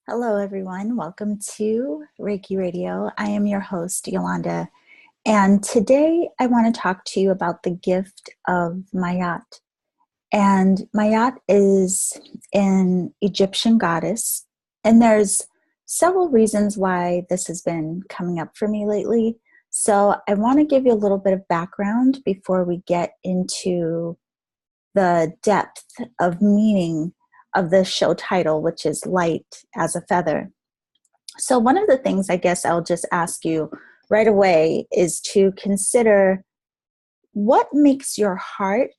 Hello, everyone. Welcome to Reiki Radio. I am your host, Yolanda, and today I want to talk to you about the gift of Mayat. And Mayat is an Egyptian goddess, and there's several reasons why this has been coming up for me lately. So I want to give you a little bit of background before we get into the depth of meaning of the show title, which is Light as a Feather. So one of the things I guess I'll just ask you right away is to consider what makes your heart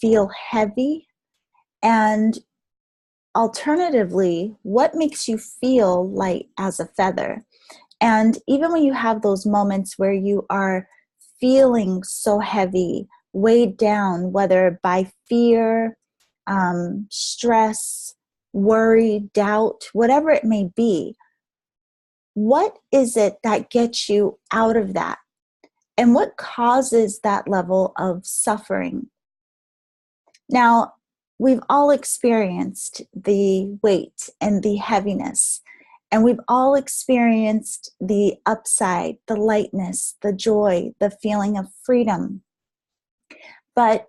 feel heavy, and alternatively, what makes you feel light as a feather. And even when you have those moments where you are feeling so heavy, weighed down, whether by fear, stress, worry, doubt, whatever it may be, what is it that gets you out of that? And what causes that level of suffering? Now, we've all experienced the weight and the heaviness, and we've all experienced the upside, the lightness, the joy, the feeling of freedom. But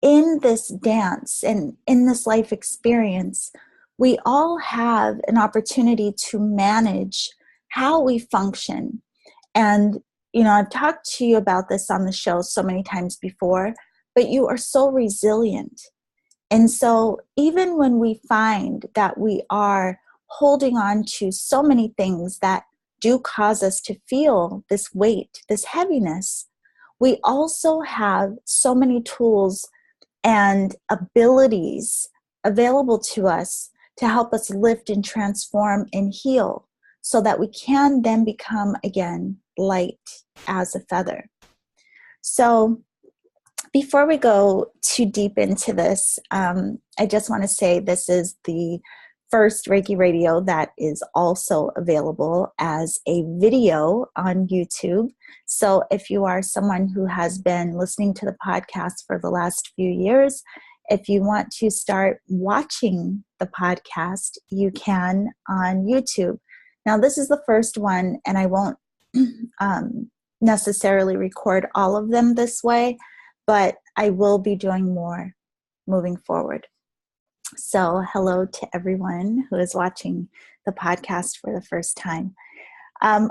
in this dance and in this life experience, we all have an opportunity to manage how we function. And, I've talked to you about this on the show so many times before, but you are so resilient. And so even when we find that we are holding on to so many things that do cause us to feel this weight, this heaviness, we also have so many tools and abilities available to us to help us lift and transform and heal so that we can then become again light as a feather. So before we go too deep into this, I just want to say this is the first Reiki Radio that is also available as a video on YouTube. So if you are someone who has been listening to the podcast for the last few years, if you want to start watching the podcast, you can on YouTube. Now, this is the first one, and I won't necessarily record all of them this way, but I will be doing more moving forward. So hello to everyone who is watching the podcast for the first time.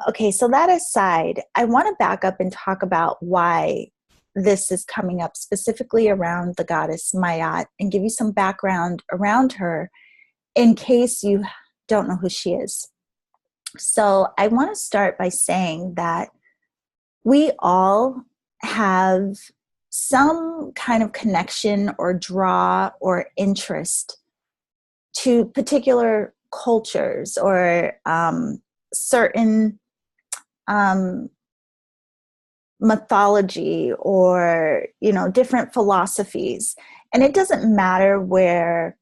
Okay, so that aside, I want to back up and talk about why this is coming up specifically around the goddess Mayat and give you some background around her in case you don't know who she is. So I want to start by saying that we all have some kind of connection or draw or interest to particular cultures or certain mythology or, different philosophies. And it doesn't matter where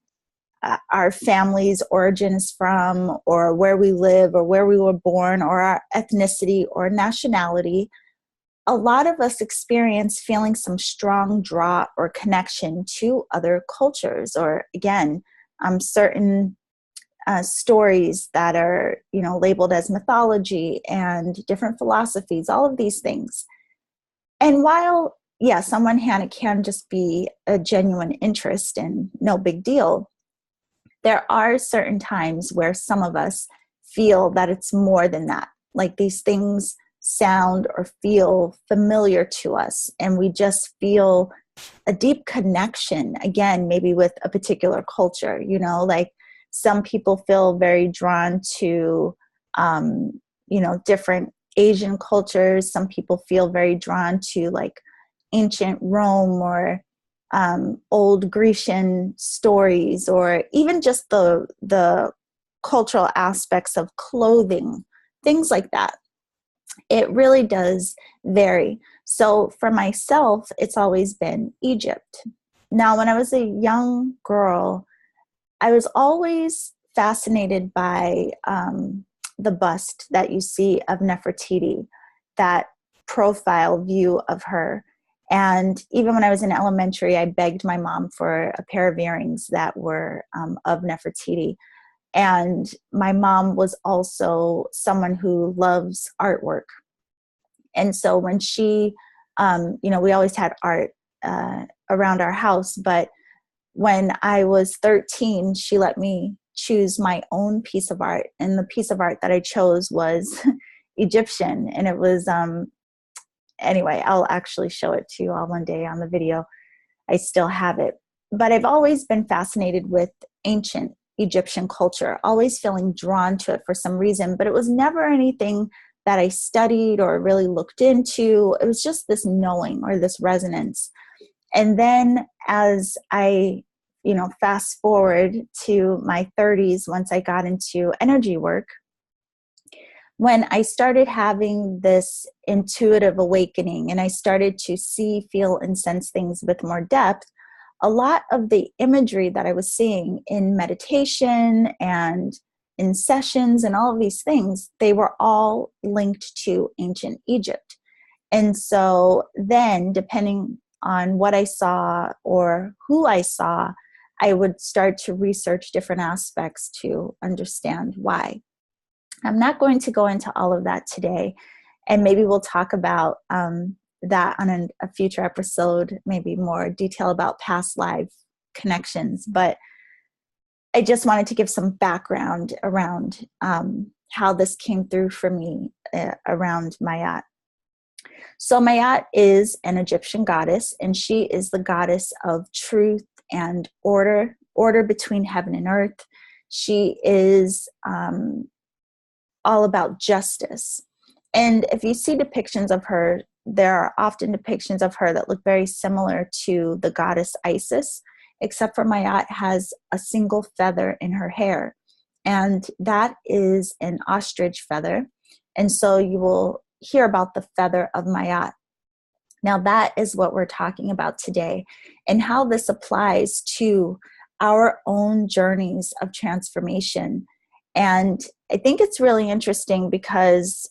our family's origin is from or where we live or where we were born or our ethnicity or nationality. A lot of us experience feeling some strong draw or connection to other cultures or, again, certain stories that are, labeled as mythology and different philosophies, all of these things. And while, yes, on one hand, it can just be a genuine interest and no big deal, there are certain times where some of us feel that it's more than that. Like these things sound or feel familiar to us, and we just feel a deep connection, again, maybe with a particular culture, like some people feel very drawn to, different Asian cultures. Some people feel very drawn to like ancient Rome or old Grecian stories, or even just the cultural aspects of clothing, things like that. It really does vary. So for myself, it's always been Egypt. Now, when I was a young girl, I was always fascinated by the bust that you see of Nefertiti, that profile view of her. And even when I was in elementary, I begged my mom for a pair of earrings that were of Nefertiti. And my mom was also someone who loves artwork. And so when she, we always had art around our house, but when I was 13, she let me choose my own piece of art. And the piece of art that I chose was Egyptian. And it was, anyway, I'll actually show it to you all one day on the video. I still have it. But I've always been fascinated with ancient Egyptian culture, always feeling drawn to it for some reason, but it was never anything that I studied or really looked into. It was just this knowing or this resonance. And then as I, fast forward to my 30s, once I got into energy work, when I started having this intuitive awakening and I started to see, feel, and sense things with more depth, a lot of the imagery that I was seeing in meditation and in sessions and all of these things, they were all linked to ancient Egypt. And so then, depending on what I saw or who I saw, I would start to research different aspects to understand why. I'm not going to go into all of that today, and maybe we'll talk about that on a future episode, maybe more detail about past life connections. But I just wanted to give some background around how this came through for me around Mayat. So Mayat is an Egyptian goddess, and she is the goddess of truth and order between heaven and earth. She is all about justice. And if you see depictions of her, there are often depictions of her that look very similar to the goddess Isis, except for Mayat has a single feather in her hair. And that is an ostrich feather. And so you will hear about the feather of Mayat. Now that is what we're talking about today, and how this applies to our own journeys of transformation. And I think it's really interesting because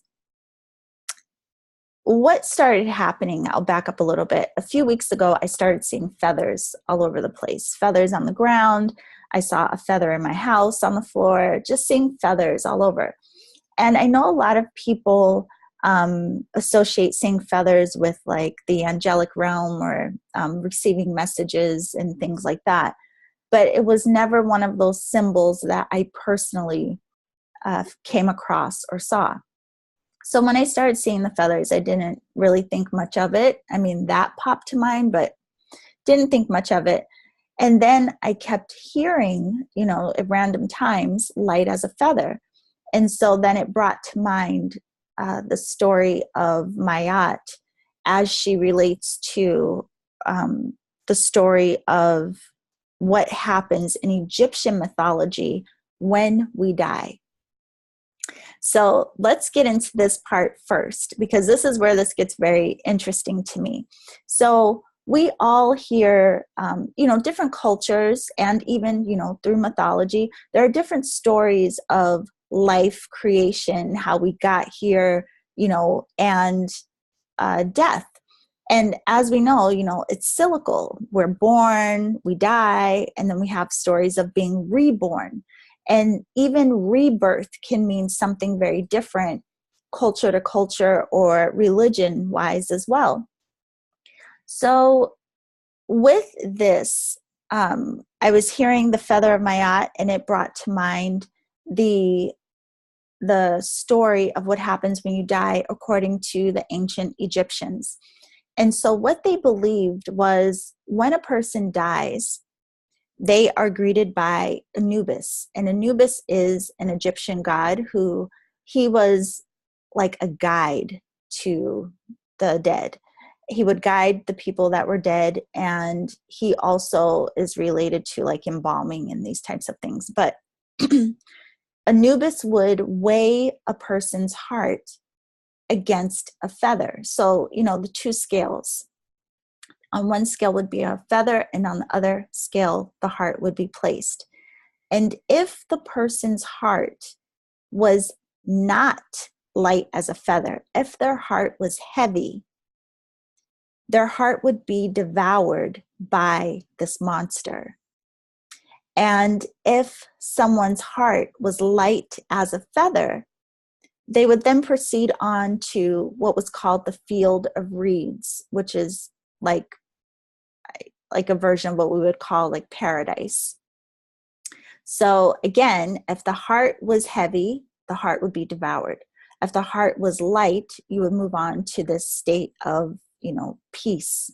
what started happening, I'll back up a little bit. A few weeks ago, I started seeing feathers all over the place, feathers on the ground. I saw a feather in my house on the floor, just seeing feathers all over. And I know a lot of people associate seeing feathers with like the angelic realm or receiving messages and things like that. But it was never one of those symbols that I personally came across or saw. So when I started seeing the feathers, I didn't really think much of it. I mean, that popped to mind, but didn't think much of it. And then I kept hearing, at random times, light as a feather. And so then it brought to mind the story of Mayat as she relates to the story of what happens in Egyptian mythology when we die. So let's get into this part first, because this is where this gets very interesting to me. So we all hear, different cultures, and even, through mythology, there are different stories of life, creation, how we got here, and death. And as we know, it's cyclical. We're born, we die, and then we have stories of being reborn. And even rebirth can mean something very different, culture to culture or religion-wise as well. So with this, I was hearing the feather of Mayat, and it brought to mind the story of what happens when you die according to the ancient Egyptians. And so what they believed was when a person dies, they are greeted by Anubis. And Anubis is an Egyptian god he was like a guide to the dead. He would guide the people that were dead, and he also is related to like embalming and these types of things. But Anubis would weigh a person's heart against a feather. So, the two scales. On one scale would be a feather, and on the other scale, the heart would be placed. And if the person's heart was not light as a feather, if their heart was heavy, their heart would be devoured by this monster. And if someone's heart was light as a feather, they would then proceed on to what was called the field of reeds, which is like a version of what we would call like paradise. So again, if the heart was heavy, the heart would be devoured. If the heart was light, you would move on to this state of, peace,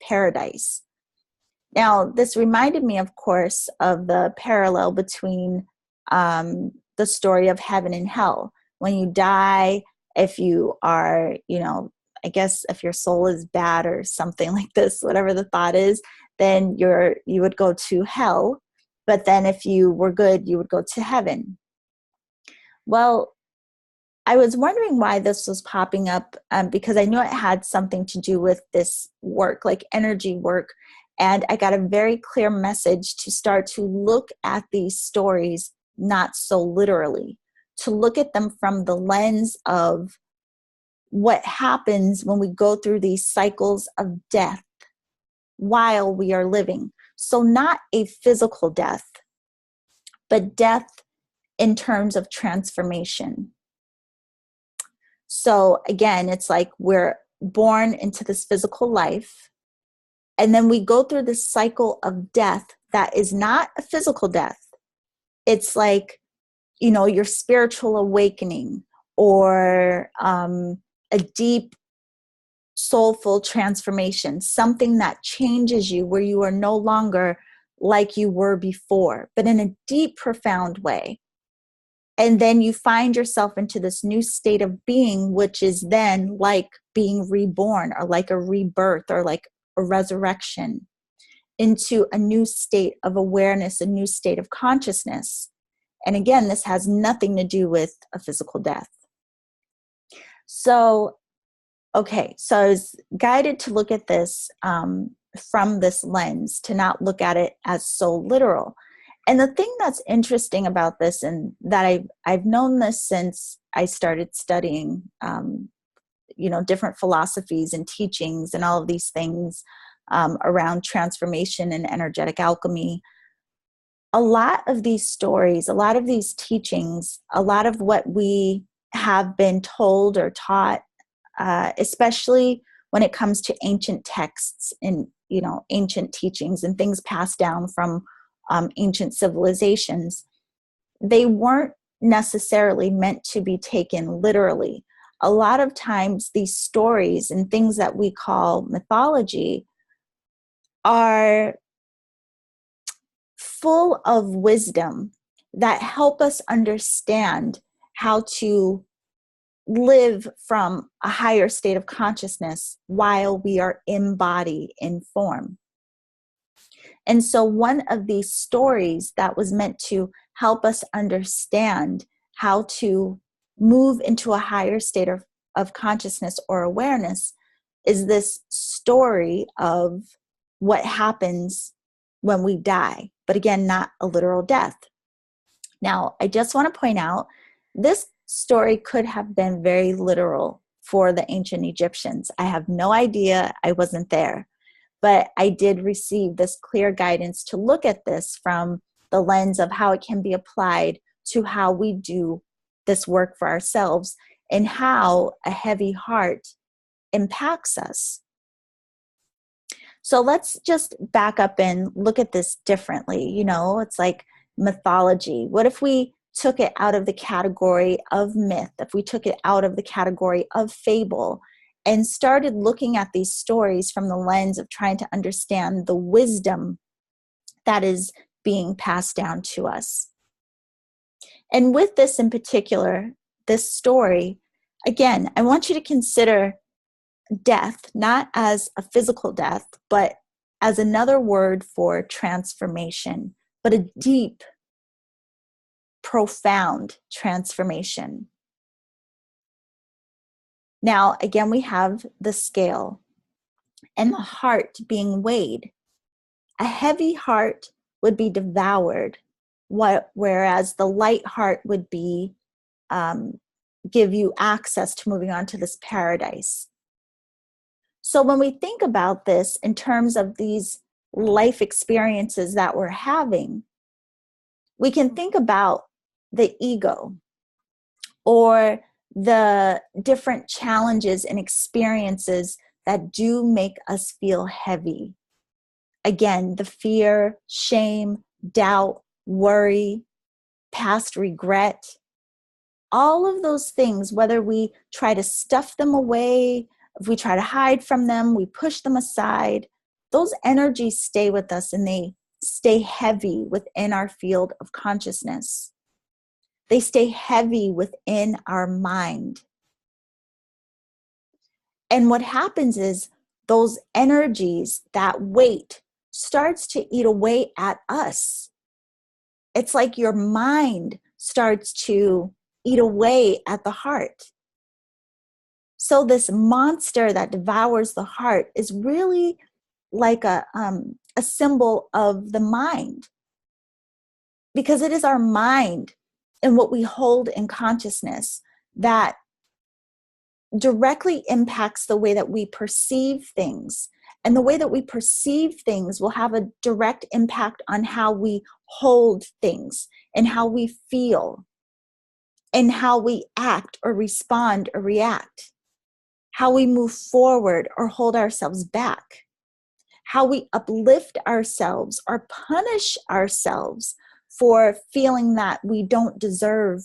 paradise. Now, this reminded me, of course, of the parallel between the story of heaven and hell. When you die, if you are, I guess if your soul is bad or something like this, whatever the thought is, then you would go to hell. But then if you were good, you would go to heaven. Well, I was wondering why this was popping up because I knew it had something to do with this work, like energy work. And I got a very clear message to start to look at these stories not so literally, to look at them from the lens of what happens when we go through these cycles of death while we are living. So not a physical death, but death in terms of transformation. So again, it's like we're born into this physical life, and then we go through this cycle of death that is not a physical death. It's like, your spiritual awakening or a deep soulful transformation, something that changes you where you are no longer like you were before, but in a deep, profound way. And then you find yourself into this new state of being, which is then like being reborn or like a rebirth or like a resurrection into a new state of awareness, a new state of consciousness. And again, this has nothing to do with a physical death. So I was guided to look at this from this lens, to not look at it as so literal. And the thing that's interesting about this, and that I've known this since I started studying, different philosophies and teachings and all of these things around transformation and energetic alchemy. A lot of these stories, a lot of these teachings, a lot of what we have been told or taught, especially when it comes to ancient texts and, ancient teachings and things passed down from ancient civilizations, they weren't necessarily meant to be taken literally. A lot of times these stories and things that we call mythology are full of wisdom that help us understand how to live from a higher state of consciousness while we are in body, in form. And so one of these stories that was meant to help us understand how to move into a higher state of consciousness or awareness is this story of what happens when we die, but again, not a literal death. Now, I just want to point out, this story could have been very literal for the ancient Egyptians. I have no idea, I wasn't there, but I did receive this clear guidance to look at this from the lens of how it can be applied to how we do this work for ourselves and how a heavy heart impacts us. So let's just back up and look at this differently. It's like mythology. What if we took it out of the category of myth, if we took it out of the category of fable and started looking at these stories from the lens of trying to understand the wisdom that is being passed down to us? And with this in particular, this story, again, I want you to consider death not as a physical death, but as another word for transformation, but a deep, profound transformation. Now, again, we have the scale and the heart being weighed. A heavy heart would be devoured, whereas the light heart would be give you access to moving on to this paradise. So when we think about this in terms of these life experiences that we're having, We can think about the ego or the different challenges and experiences that do make us feel heavy. Again, the fear, shame, doubt, worry, past regret, all of those things, whether we try to stuff them away, if we try to hide from them, we push them aside, those energies stay with us and they stay heavy within our field of consciousness. They stay heavy within our mind. And what happens is those energies, that weight, starts to eat away at us. It's like your mind starts to eat away at the heart. So this monster that devours the heart is really like a symbol of the mind, because it is our mind and what we hold in consciousness that directly impacts the way that we perceive things. And the way that we perceive things will have a direct impact on how we hold things and how we feel and how we act or respond or react, how we move forward or hold ourselves back, how we uplift ourselves or punish ourselves for feeling that we don't deserve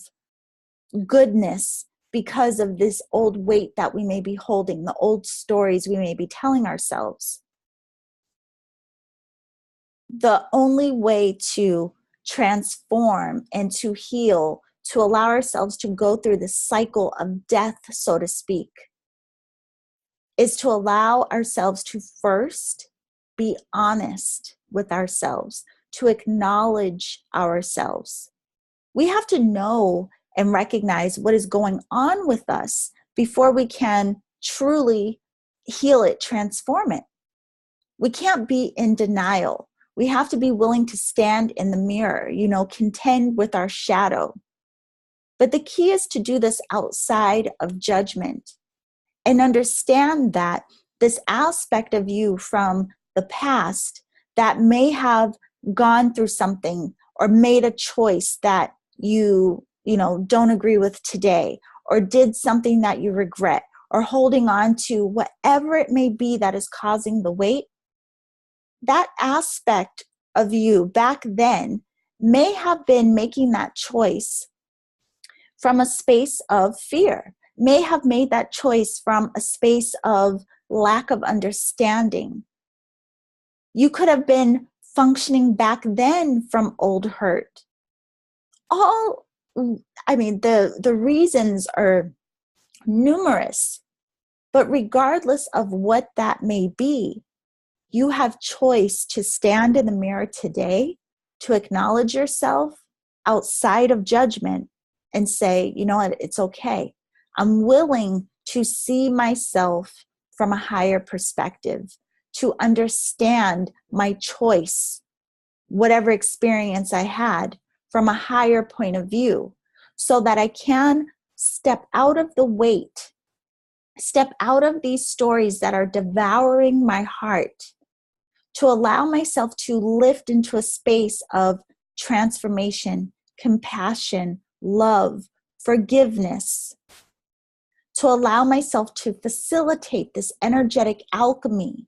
goodness because of this old weight that we may be holding, the old stories we may be telling ourselves. The only way to transform and to heal, to allow ourselves to go through the cycle of death, so to speak, is to allow ourselves to first be honest with ourselves, to acknowledge ourselves. We have to know and recognize what is going on with us before we can truly heal it, transform it. We can't be in denial. We have to be willing to stand in the mirror, contend with our shadow. But the key is to do this outside of judgment and understand that this aspect of you from the past that may have gone through something or made a choice that you don't agree with today, or did something that you regret, or holding on to whatever it may be that is causing the weight, that aspect of you back then may have been making that choice from a space of fear, may have made that choice from a space of lack of understanding. You could have been functioning back then from old hurt. The reasons are numerous, but regardless of what that may be, you have choice to stand in the mirror today, to acknowledge yourself outside of judgment and say, you know what, it's okay. I'm willing to see myself from a higher perspective, to understand my choice, whatever experience I had, from a higher point of view, so that I can step out of the weight, step out of these stories that are devouring my heart, to allow myself to lift into a space of transformation, compassion, love, forgiveness, to allow myself to facilitate this energetic alchemy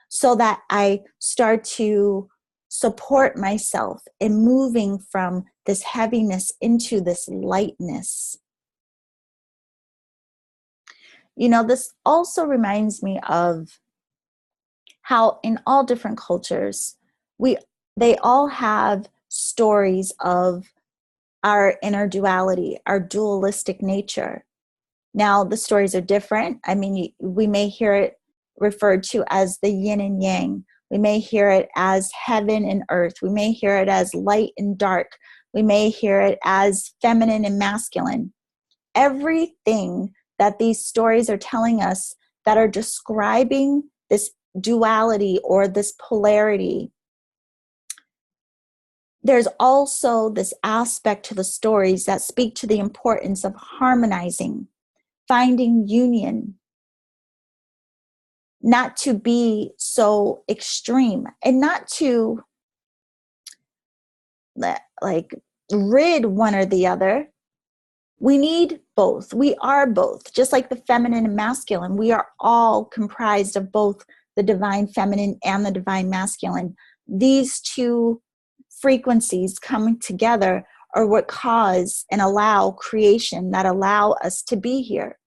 so that I start to support myself in moving from this heaviness into this lightness. This also reminds me of how in all different cultures, they all have stories of our inner duality, our dualistic nature. Now, the stories are different. We may hear it referred to as the yin and yang. We may hear it as heaven and earth. We may hear it as light and dark. We may hear it as feminine and masculine. Everything that these stories are telling us that are describing this duality or this polarity, there's also this aspect to the stories that speak to the importance of harmonizing, finding union, not to be so extreme, and not to like rid one or the other. We need both. We are both. Just like the feminine and masculine, we are all comprised of both the divine feminine and the divine masculine. These two frequencies coming together are what cause and allow creation, that allow us to be here.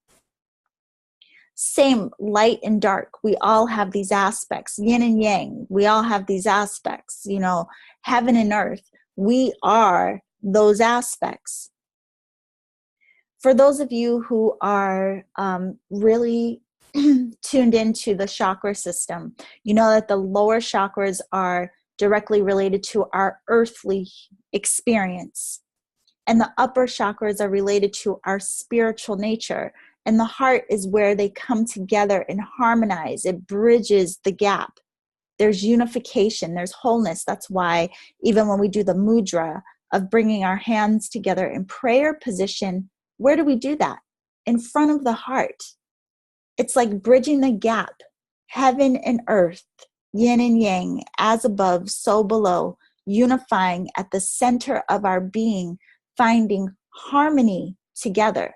Same, light and dark. We all have these aspects. Yin and yang. We all have these aspects. You know, heaven and earth. We are those aspects. For those of you who are really tuned into the chakra system, you know that the lower chakras are directly related to our earthly experience. And the upper chakras are related to our spiritual nature. And the heart is where they come together and harmonize. It bridges the gap. There's unification, there's wholeness. That's why even when we do the mudra of bringing our hands together in prayer position, where do we do that? In front of the heart. It's like bridging the gap. Heaven and earth, yin and yang, as above, so below, unifying at the center of our being, finding harmony together.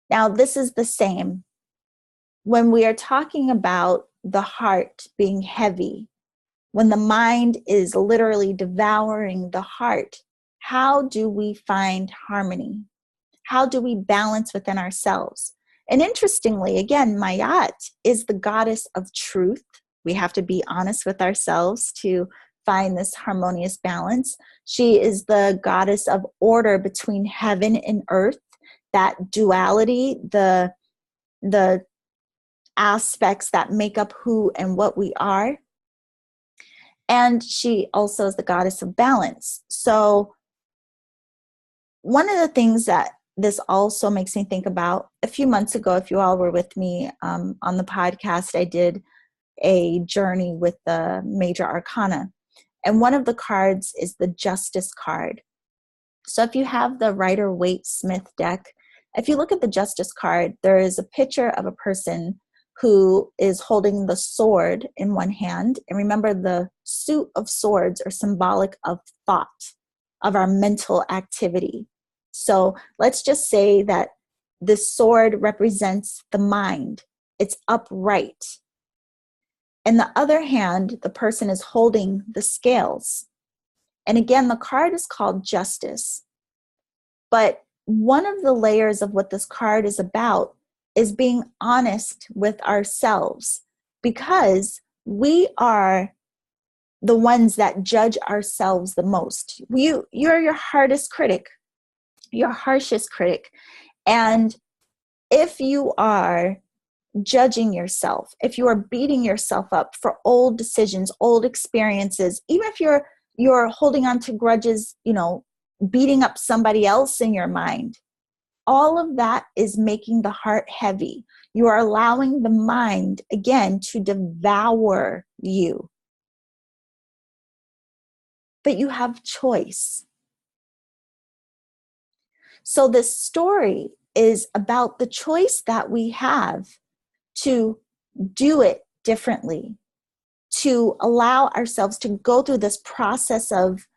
Now, this is the same. When we are talking about the heart being heavy, when the mind is literally devouring the heart, how do we find harmony? How do we balance within ourselves? And interestingly, again, Mayat is the goddess of truth. We have to be honest with ourselves to find this harmonious balance. She is the goddess of order between heaven and earth, that duality, the aspects that make up who and what we are. And she also is the goddess of balance. So one of the things that this also makes me think about, a few months ago, if you all were with me on the podcast, I did a journey with the major arcana. And one of the cards is the Justice card. So if you have the Rider-Waite-Smith deck, if you look at the Justice card, there is a picture of a person who is holding the sword in one hand. And remember, the suit of swords are symbolic of thought, of our mental activity. So let's just say that the sword represents the mind. It's upright. In the other hand, the person is holding the scales. And again, the card is called Justice. But one of the layers of what this card is about is being honest with ourselves, because we are the ones that judge ourselves the most. You're your hardest critic, your harshest critic. And if you are judging yourself, if you are beating yourself up for old decisions, old experiences, even if you're holding on to grudges, beating up somebody else in your mind, all of that is making the heart heavy. You are allowing the mind, again, to devour you. But you have choice. So this story is about the choice that we have to do it differently, to allow ourselves to go through this process of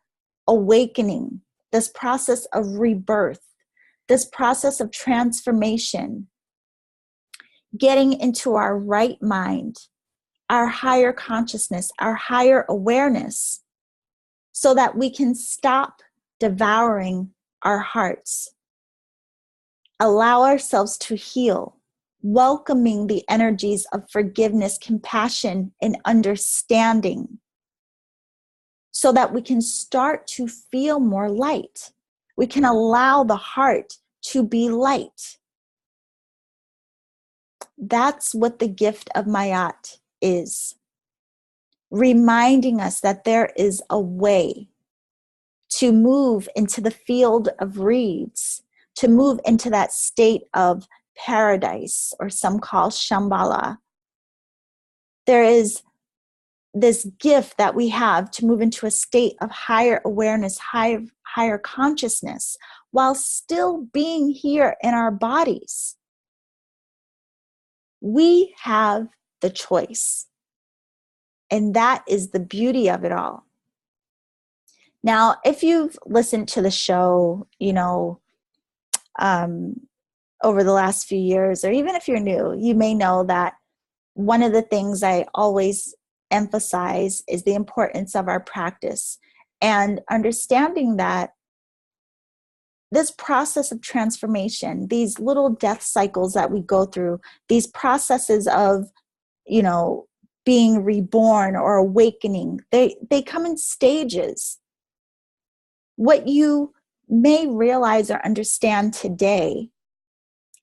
awakening, this process of rebirth, this process of transformation, getting into our right mind, our higher consciousness, our higher awareness, so that we can stop devouring our hearts, allow ourselves to heal, welcoming the energies of forgiveness, compassion, and understanding, so that we can start to feel more light. We can allow the heart to be light. That's what the gift of Mayat is. Reminding us that there is a way to move into the field of reeds, to move into that state of paradise, or some call Shambhala. There is this gift that we have to move into a state of higher awareness, higher consciousness, while still being here in our bodies. We have the choice. And that is the beauty of it all. Now, if you've listened to the show, um, over the last few years, or even if you're new, you may know that one of the things I always emphasize is the importance of our practice and understanding that this process of transformation, these little death cycles that we go through, these processes of, being reborn or awakening, they come in stages. What you may realize or understand today,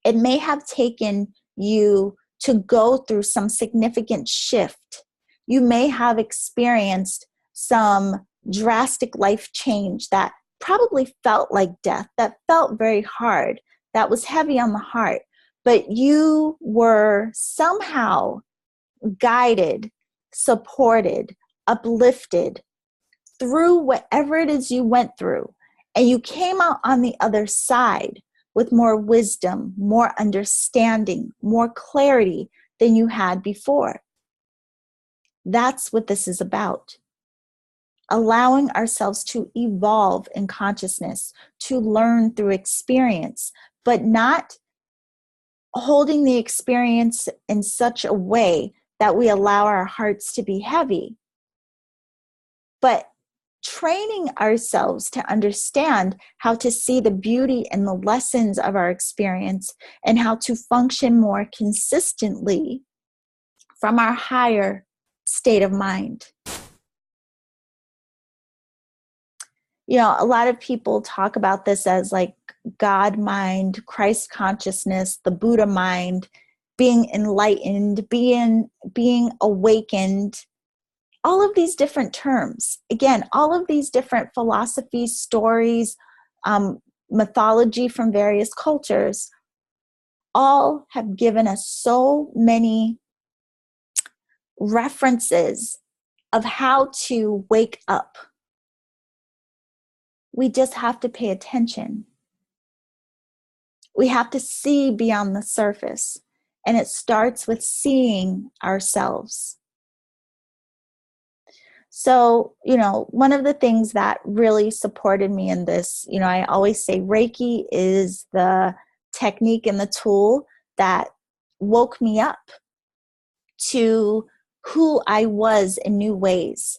it may have taken you to go through some significant shift. You may have experienced some drastic life change that probably felt like death, that felt very hard, that was heavy on the heart, but you were somehow guided, supported, uplifted through whatever it is you went through. And you came out on the other side with more wisdom, more understanding, more clarity than you had before. That's what this is about. Allowing ourselves to evolve in consciousness, to learn through experience, but not holding the experience in such a way that we allow our hearts to be heavy, but training ourselves to understand how to see the beauty and the lessons of our experience and how to function more consistently from our higher state of mind. A lot of people talk about this as like God mind, Christ consciousness, the Buddha mind, being enlightened, being awakened, all of these different terms. Again, all of these different philosophies, stories, mythology from various cultures, all have given us so many references of how to wake up. We just have to pay attention. We have to see beyond the surface. And it starts with seeing ourselves. So, one of the things that really supported me in this, I always say Reiki is the technique and the tool that woke me up to who I was in new ways.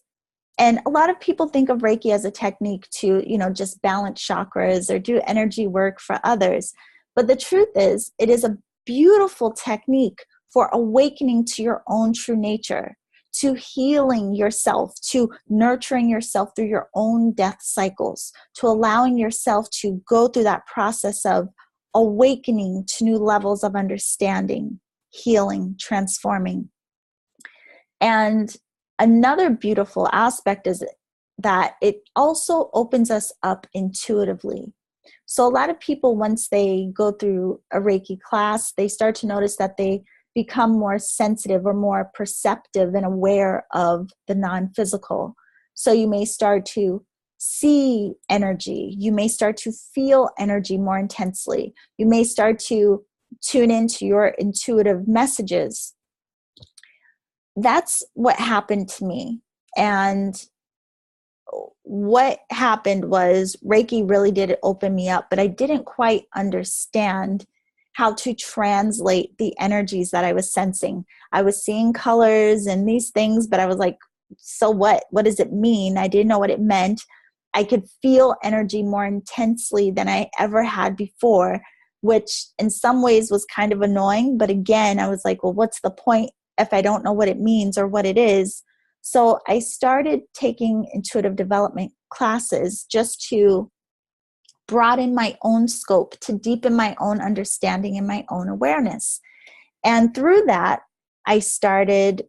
And a lot of people think of Reiki as a technique to, just balance chakras or do energy work for others. But the truth is, it is a beautiful technique for awakening to your own true nature, to healing yourself, to nurturing yourself through your own death cycles, to allowing yourself to go through that process of awakening to new levels of understanding, healing, transforming. And another beautiful aspect is that it also opens us up intuitively. So a lot of people, once they go through a Reiki class, they start to notice that they become more sensitive or more perceptive and aware of the non-physical. So you may start to see energy. You may start to feel energy more intensely. You may start to tune into your intuitive messages. That's what happened to me. And what happened was Reiki really did open me up, but I didn't quite understand how to translate the energies that I was sensing. I was seeing colors and these things, but I was like, so what? What does it mean? I didn't know what it meant. I could feel energy more intensely than I ever had before, which in some ways was kind of annoying. But again, I was like, well, what's the point if I don't know what it means or what it is? So I started taking intuitive development classes just to broaden my own scope, to deepen my own understanding and my own awareness. And through that, I started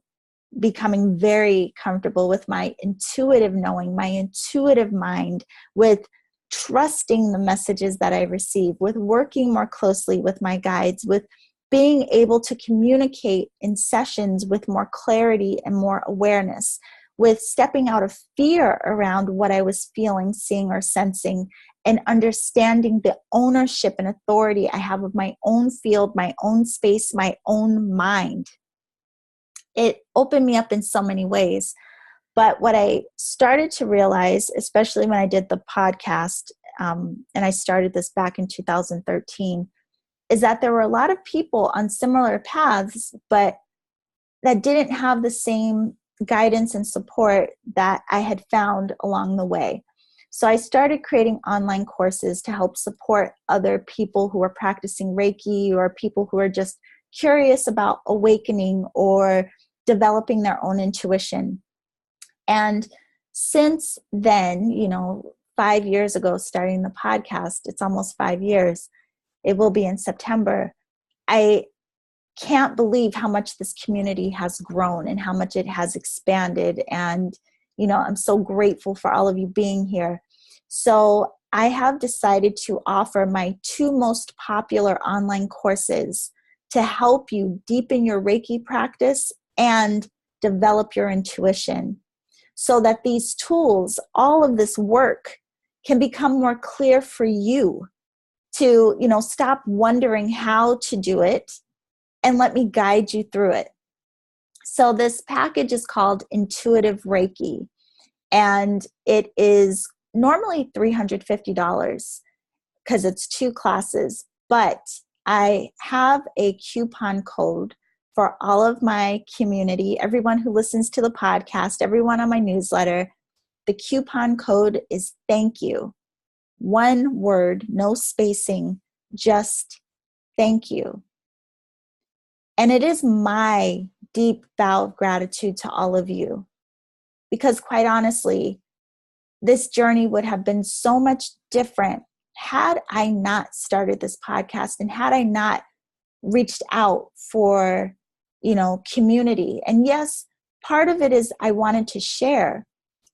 becoming very comfortable with my intuitive knowing, my intuitive mind, with trusting the messages that I receive, with working more closely with my guides, with being able to communicate in sessions with more clarity and more awareness, with stepping out of fear around what I was feeling, seeing, or sensing, and understanding the ownership and authority I have of my own field, my own space, my own mind. It opened me up in so many ways. But what I started to realize, especially when I did the podcast, and I started this back in 2013, is that there were a lot of people on similar paths, but that didn't have the same guidance and support that I had found along the way. So I started creating online courses to help support other people who are practicing Reiki, or people who are just curious about awakening or developing their own intuition. And since then, 5 years ago, starting the podcast, it's almost 5 years. It will be in September. I can't believe how much this community has grown and how much it has expanded. And, I'm so grateful for all of you being here. So I have decided to offer my 2 most popular online courses to help you deepen your Reiki practice and develop your intuition, so that these tools, all of this work, can become more clear for you to, stop wondering how to do it and let me guide you through it. So this package is called Intuitive Reiki, and it is normally $350 because it's 2 classes, but I have a coupon code for all of my community, everyone who listens to the podcast, everyone on my newsletter. The coupon code is thank you. 1 word, no spacing, just thank you. And it is my deep vow of gratitude to all of you, because quite honestly, this journey would have been so much different had I not started this podcast and had I not reached out for, community. And yes, part of it is I wanted to share,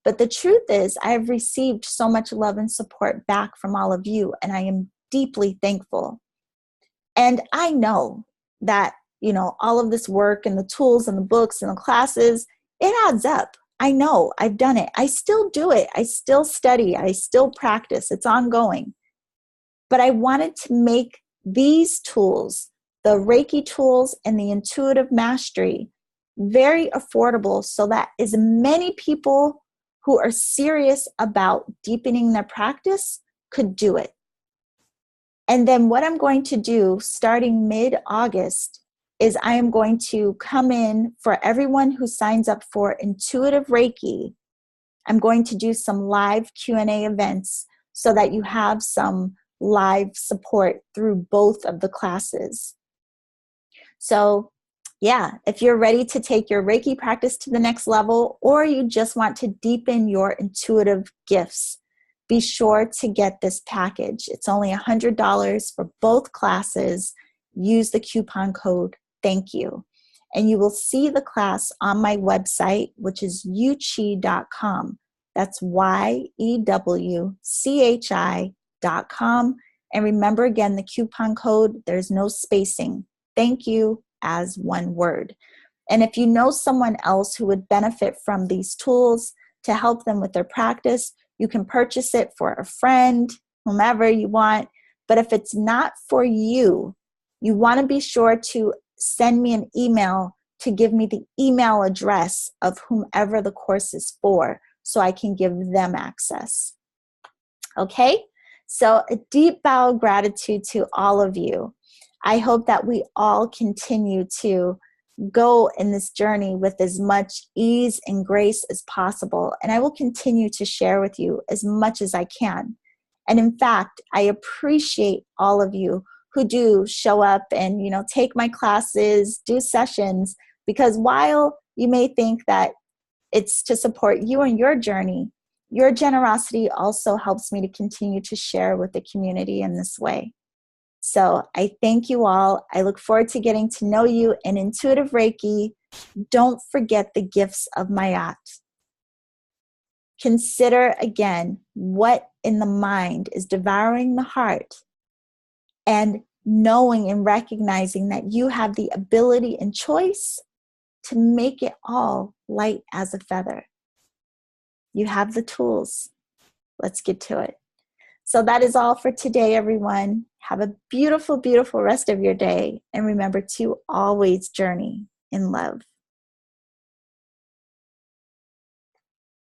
but the truth is I have received so much love and support back from all of you, and I am deeply thankful. And I know that, all of this work and the tools and the books and the classes, it adds up. I know, I've done it. I still do it. I still study. I still practice. It's ongoing. But I wanted to make these tools, the Reiki tools and the intuitive mastery, very affordable, so that as many people who are serious about deepening their practice could do it. And then what I'm going to do starting mid-August is I am going to come in for everyone who signs up for Intuitive Reiki. I'm going to do some live Q&A events so that you have some live support through both of the classes. So yeah, if you're ready to take your Reiki practice to the next level, or you just want to deepen your intuitive gifts, be sure to get this package. It's only $100 for both classes. Use the coupon code thank you. And you will see the class on my website, which is yewchi.com. That's YEWCHI.com. And remember again, the coupon code, there's no spacing. Thank you as 1 word. And if you know someone else who would benefit from these tools to help them with their practice, you can purchase it for a friend, whomever you want. But if it's not for you, you want to be sure to send me an email to give me the email address of whomever the course is for, so I can give them access. Okay? So a deep bow of gratitude to all of you. I hope that we all continue to go in this journey with as much ease and grace as possible. And I will continue to share with you as much as I can. And in fact, I appreciate all of you who do show up and, take my classes, do sessions, because while you may think that it's to support you and your journey, your generosity also helps me to continue to share with the community in this way. So I thank you all. I look forward to getting to know you in Intuitive Reiki. Don't forget the gifts of Mayat. Consider again what in the mind is devouring the heart, and knowing and recognizing that you have the ability and choice to make it all light as a feather. You have the tools. Let's get to it. So that is all for today, everyone. Have a beautiful, beautiful rest of your day. And remember to always journey in love.